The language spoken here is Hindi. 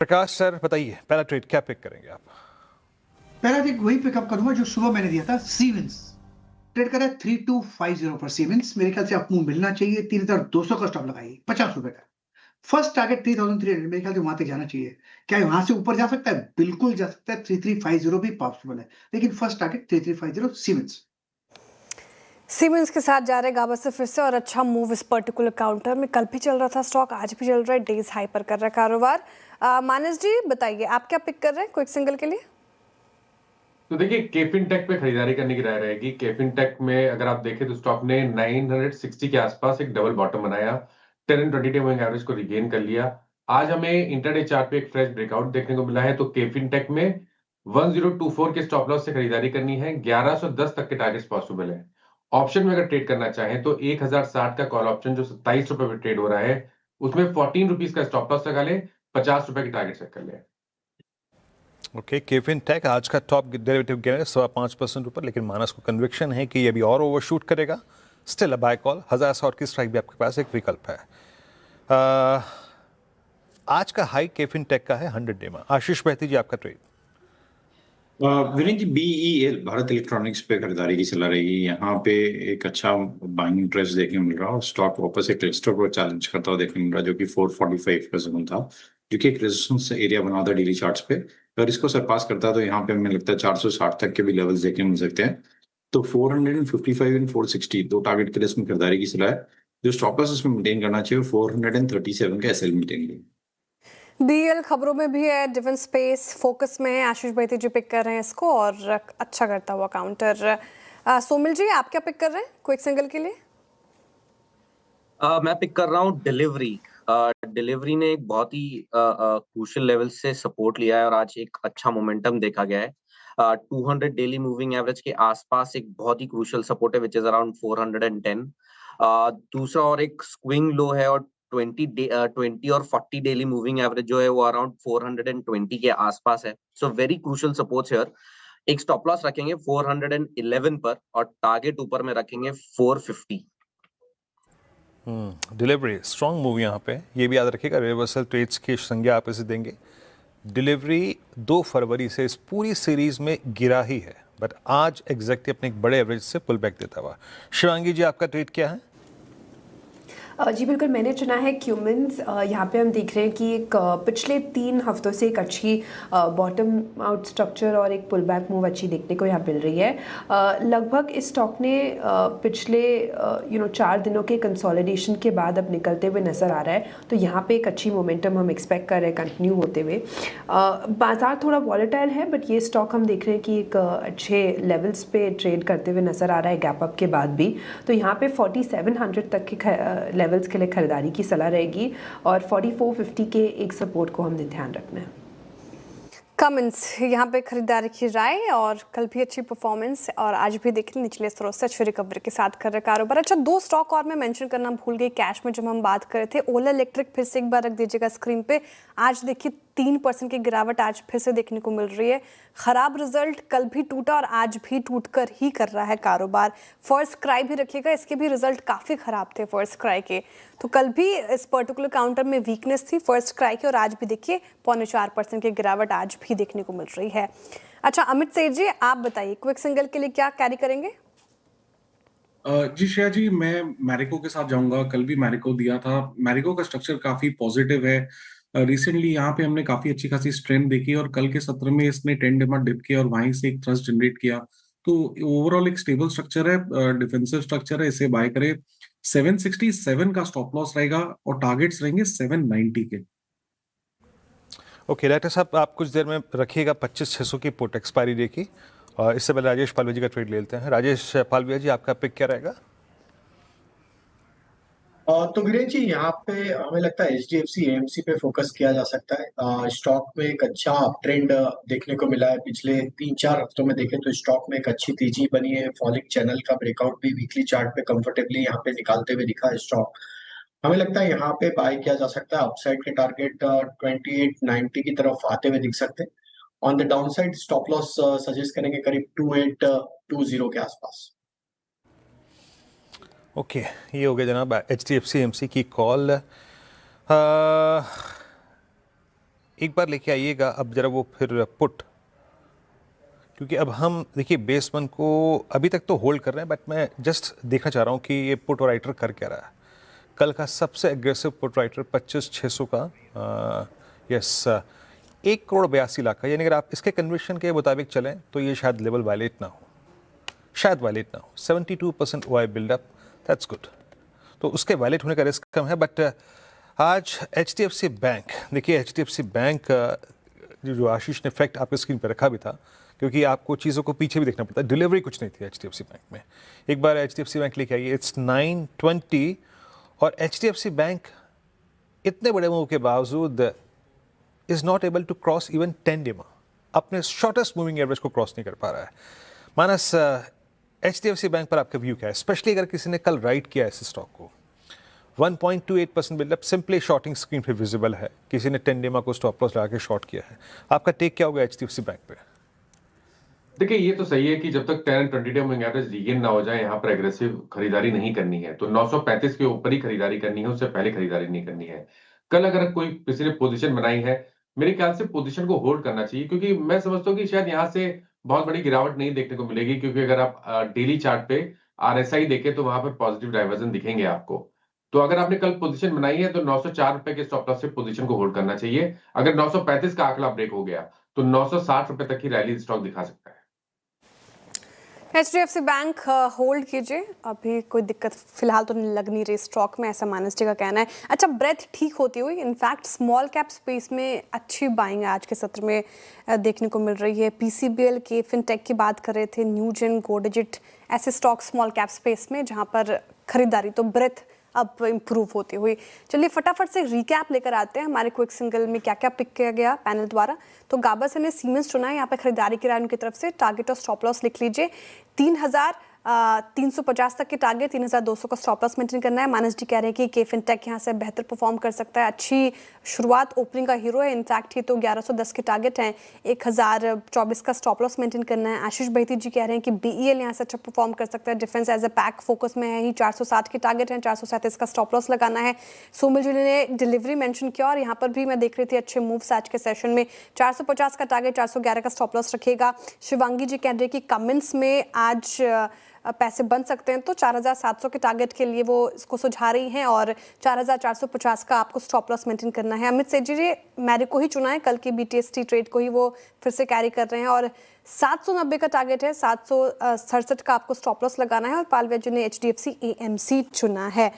प्रकाश सर बताइए, पहला ट्रेड क्या पिक करेंगे आप? पहला ट्रेड वही पिकअप करूंगा जो सुबह मैंने दिया था। सीमेंस ट्रेड करा 3250 पर सीमेंस। मेरे ख्याल से अप मूव मिलना चाहिए। 3200 का स्टॉप लगाइए, 50 रुपए का। फर्स्ट टारगेट 3300, मेरे ख्याल से वहां तक जाना चाहिए। क्या वहां से ऊपर जा सकता है? बिल्कुल जा सकता है। 3350 भी पॉसिबल है, लेकिन फर्स्ट टारगेट 3350 सीमेंस। सीमेंस के साथ जा रहे गाबा से फिर से और अच्छा मूव इस पर्टिकुलर काउंटर में। कल भी चल रहा था स्टॉक, आज भी चल रहा है, डेज हाई पर कर रहा है कारोबार। मानस जी बताइए, आप क्या पिक कर रहे हैं क्विक सिंगल के लिए? तो देखिए, केफिन टेक पे खरीदारी करने की राय रहेगी। केफिन टेक में अगर आप देखें तो स्टॉक ने 960 के आसपास एक डबल बॉटम बनाया, 10 एंड 20 डे मूविंग एवरेज को रिगेन कर लिया। आज हमें इंटरडे चार्ट पे एक फ्रेश ब्रेकआउट देखने को मिला है, तो केफिन टेक में 1024 के स्टॉप लॉस से खरीदारी करनी है। 1110 तक के टारगेट्स पॉसिबल है। ऑप्शन में अगर ट्रेड करना चाहें तो 1060 का कॉल ऑप्शन जो 27 रुपए पे ट्रेड हो रहा है, उसमें 14 रुपीज का स्टॉप लॉस लगा ले, 50 रुपए की टारगेट सेट कर ले। ओके, केफिन टेक आज का टॉप डेरिवेटिव गेन है 5.25% ऊपर, लेकिन मानस को कन्विक्शन है कि ये अभी और ओवरशूट करेगा। Still a bye call. 1000 की स्ट्राइक भी आपके पास एक विकल्प है। आज का हाई केफिन टेक का है 100 डे में। आशीष बहती जी, आपका trade. Virendra ji, BEL Bharat electronics पे खरीदारी की सलाह रहेगी। यहाँ पे एक अच्छा बाइंग इंटरेस्ट देखने को मिल रहा है और स्टॉक वापस एक क्लस्टर को चैलेंज करता हुआ देखने मिल रहा है, जो कि 445 का जोन था, जो कि एक रेजिस्टेंस एरिया बना था डेली चार्ट्स पे। अगर इसको सरपास करता है तो यहाँ पे हमें लगता है 460 तक के भी लेवल्स देखने मिल सकते हैं। तो 455 एंड 460 दो टारगेट के लिए इसमें खरीदारी की सलाह है। जो स्टॉप लॉस इसमें मेंटेन करना चाहिए 437 का एसएल मेंटेन करें। बीएल खबरों में भी है, डिफेंस स्पेस फोकस में है। आशीष भाई जी पिक कर रहे हैं इसको और अच्छा करता हुआ काउंटर। सोमिल जी, आप क्या पिक कर रहे हैं क्विक सिंगल के लिए? मैं पिक कर रहा हूँ डिलीवरी। डिलीवरी ने एक बहुत ही क्रूशियल लेवल से सपोर्ट लिया है और आज एक अच्छा मोमेंटम देखा गया है। 200 डेली मूविंग एवरेज के आसपास एक बहुत ही क्रूशियल सपोर्ट है, विच इज अराउंड 410। दूसरा और एक स्विंग लो है और 20 और 40 डेली मूविंग एवरेज जो है वो अराउंड 420 के आसपास है। So very crucial supports here. एक स्टॉप लॉस रखेंगे 411 पर और टारगेट ऊपर में रखेंगे 450। डिलीवरी स्ट्रॉन्ग मूव यहाँ पे, ये भी याद रखिएगा। रिवर्सल ट्रेड्स की संज्ञा आप इसे देंगे। डिलीवरी 2 फरवरी से इस पूरी सीरीज में गिरा ही है, बट आज एग्जैक्टली अपने एक बड़े एवरेज से पुल बैक देता हुआ। शिवांगी जी, आपका ट्रेड क्या है? जी बिल्कुल, मैंने चुना है क्यूमिन्स। यहाँ पे हम देख रहे हैं कि एक पिछले 3 हफ्तों से एक अच्छी बॉटम आउट स्ट्रक्चर और एक पुल बैक मूव अच्छी देखने को यहाँ मिल रही है। लगभग इस स्टॉक ने पिछले 4 दिनों के कंसोलिडेशन के बाद अब निकलते हुए नज़र आ रहा है, तो यहाँ पे एक अच्छी मोमेंटम हम एक्सपेक्ट कर रहे हैं कंटिन्यू होते हुए। बाजार थोड़ा वॉलेटाइल है, बट ये स्टॉक हम देख रहे हैं कि एक अच्छे लेवल्स पे ट्रेड करते हुए नज़र आ रहा है गैप अप के बाद भी। तो यहाँ पे 4700 तक के लेवल्स के लिए खरीदारी की सलाह रहेगी और 4450 के एक सपोर्ट को हमने ध्यान रखना है। कमेंट्स यहाँ पे खरीदारी की राय, और कल भी अच्छी परफॉर्मेंस और आज भी देखिए निचले स्तरों से अच्छी रिकवरी के साथ कर रहे कारोबार। अच्छा, 2 स्टॉक और मैं मेंशन करना भूल गई कैश में जब हम बात कर रहे थे। ओला इलेक्ट्रिक फिर से एक बार रख दीजिएगा स्क्रीन पे। आज देखिए 3% की गिरावट आज फिर से देखने को मिल रही है। खराब रिजल्ट, कल भी टूटा और आज भी टूटकर ही कर रहा है कारोबार। फर्स्ट क्राई भी रखिएगा, इसके भी रिजल्ट काफ़ी ख़राब थे फर्स्ट क्राई के। तो कल भी इस पर्टिकुलर काउंटर में वीकनेस थी फर्स्ट क्राई की और आज भी देखिए 0.4% की गिरावट आज भी देखने को मिल रही है। अच्छा, अमित सेठ जी, आप बताइए क्विक सिंगल के लिए क्या कैरी करेंगे? जी श्रेया जी, मैं मैरिको के साथ जाऊंगा। कल भी मैरिको दिया था। मैरिको का स्ट्रक्चर काफी पॉजिटिव है। रिसेंटली यहाँ पे हमने काफी अच्छी खासी स्ट्रेंथ देखी और कल के सत्र में इसने 10 डे डिप किया और वहीं से एक थ्रस्ट जनरेट किया। तो ओवरऑल एक स्टेबल स्ट्रक्चर है, डिफेंसिव स्ट्रक्चर है, इसे बाय करें। 767 का स्टॉप लॉस रहेगा और टारगेट्स रहेंगे 790 के। ओके डायरेक्टर साहब, आप कुछ देर में रखिएगा 25,600 की पुट एक्सपायरी डे की। और इससे पहले राजेश पालवी जी का ट्रेड ले लेते हैं। राजेश पालविया जी, आपका पिक क्या रहेगा? तो वीरेन जी, यहाँ पे हमें लगता है एचडीएफसी एएमसी पे फोकस किया जा सकता है। स्टॉक में एक अच्छा ट्रेंड देखने को मिला है। पिछले 3-4 हफ्तों में देखें तो स्टॉक में एक अच्छी तेजी बनी है। फॉलिंग चैनल का ब्रेकआउट भी वीकली चार्ट पे कंफर्टेबली यहाँ पे निकालते हुए दिखा है स्टॉक। हमें लगता है यहाँ पे बाय किया जा सकता है। अपसाइड के टारगेट 2890 की तरफ आते हुए दिख सकते हैं। On the down side stop loss suggest करेंगे करीब 2820 के आसपास। ओके, ये हो गया जनाब HDFC AMC की कॉल। एक बार लेके आइएगा अब जरा वो फिर पुट, क्योंकि अब हम देखिए बेस वन को अभी तक तो होल्ड कर रहे हैं, बट मैं जस्ट देखना चाह रहा हूँ कि ये पुट राइटर कर क्या रहा है। कल का सबसे एग्रेसिव पुट राइटर 25,600 का, यस 1,82,00,000 का, यानी अगर आप इसके कन्विक्शन के मुताबिक चलें तो ये शायद लेवल वायलेट ना हो, शायद वायलेट ना हो। 72% OI बिल्डअप, दैट्स गुड। तो उसके वायलेट होने का रिस्क कम है। बट आज HDFC बैंक, देखिए HDFC बैंक जो आशीष ने फैक्ट आपके स्क्रीन पर रखा भी था, क्योंकि आपको चीज़ों को पीछे भी देखना पड़ता है। डिलीवरी कुछ नहीं थी HDFC बैंक में। एक बार HDFC बैंक लेके आइए, इट्स 920, और HDFC बैंक इतने बड़े मूव के बावजूद is not able to cross even 10 day, अपने शॉर्टेस्ट मूविंग एवरेज को क्रॉस नहीं कर पा रहा है। मानस, HDFC बैंक पर आपका व्यू क्या है, स्पेशली अगर किसी ने कल राइट किया है इस स्टॉक को? 1.28% बिल्डअप सिंपली शॉर्टिंग स्क्रीन पे विजिबल है, किसी ने 10 डेमा को स्टॉप लॉस लगा के शॉर्ट किया है। आपका टेक क्या होगा HDFC बैंक पे? देखिए ये तो सही है कि जब तक 10 and 20 day moving average regain ना हो जाए, यहाँ पर एग्रेसिव खरीदारी नहीं करनी है। तो 935 के ऊपर ही खरीदारी करनी है, उससे पहले खरीदारी नहीं करनी है। कल अगर कोई किसी ने पोजीशन बनाई है, मेरे ख्याल से पोजीशन को होल्ड करना चाहिए, क्योंकि मैं समझता हूँ कि शायद यहाँ से बहुत बड़ी गिरावट नहीं देखने को मिलेगी, क्योंकि अगर आप डेली चार्ट पे RSI देखें तो वहां पर पॉजिटिव डाइवर्जन दिखेंगे आपको। तो अगर आपने कल पोजीशन बनाई है तो 904 रुपए के स्टॉप लॉस से पोजीशन को होल्ड करना चाहिए। अगर 935 का आंकड़ा ब्रेक हो गया तो 960 रुपए तक की रैली स्टॉक दिखा सकता है। HDFC बैंक होल्ड कीजिए, अभी कोई दिक्कत फिलहाल तो लग नहीं रही स्टॉक में, ऐसा मानस जी का कहना है। अच्छा, ब्रेथ ठीक होती हुई इनफैक्ट स्मॉल कैप स्पेस में अच्छी बाइंग आज के सत्र में देखने को मिल रही है। PCBL के फिनटेक की बात कर रहे थे, न्यूजेन, गोडिजिट, ऐसे स्टॉक स्मॉल कैप स्पेस में जहां पर खरीदारी, तो ब्रेथ अब इम्प्रूव होती हुई। चलिए फटाफट से रिकैप लेकर आते हैं हमारे क्विक सिंगल में क्या क्या पिक किया गया पैनल द्वारा। तो गाबा ने सीमेंस चुना है, यहाँ पे खरीदारी की राय उनकी तरफ से। टारगेट और स्टॉप लॉस लिख लीजिए, 3,350 तक के टारगेट, 3,200 का स्टॉप लॉस मेंटेन करना है। मानस जी कह रहे हैं कि के फिनटेक यहाँ से बेहतर परफॉर्म कर सकता है, अच्छी शुरुआत, ओपनिंग का हीरो है। इनफैक्ट ही तो 1110 के टारगेट हैं, 1,024 का स्टॉप लॉस मेंटेन करना है। आशीष बैती जी कह रहे हैं कि BEL यहाँ से अच्छा परफॉर्म कर सकता है, defence as a pack focus में है ही, 460 के टारगेट हैं, 437 का स्टॉप लॉस लगाना है। सोमिल जी ने डिलीवरी मेंशन किया, और यहाँ पर भी मैं देख रही थी अच्छे मूव्स आज के सेशन में, 450 का टारगेट, 411 का स्टॉप लॉस रखेगा। शिवांगी जी कह रहे हैं कि कमेंट्स में आज पैसे बन सकते हैं, तो 4,700 के टारगेट के लिए वो इसको सुझा रही हैं, और 4,450 का आपको स्टॉप लॉस मेंटेन करना है। अमित सेठ जी मैरिको ही चुना है, कल की BTST ट्रेड को ही वो फिर से कैरी कर रहे हैं, और 790 का टारगेट है, 767 का आपको स्टॉप लॉस लगाना है। और पालवेज जी ने HDFC AMC चुना है।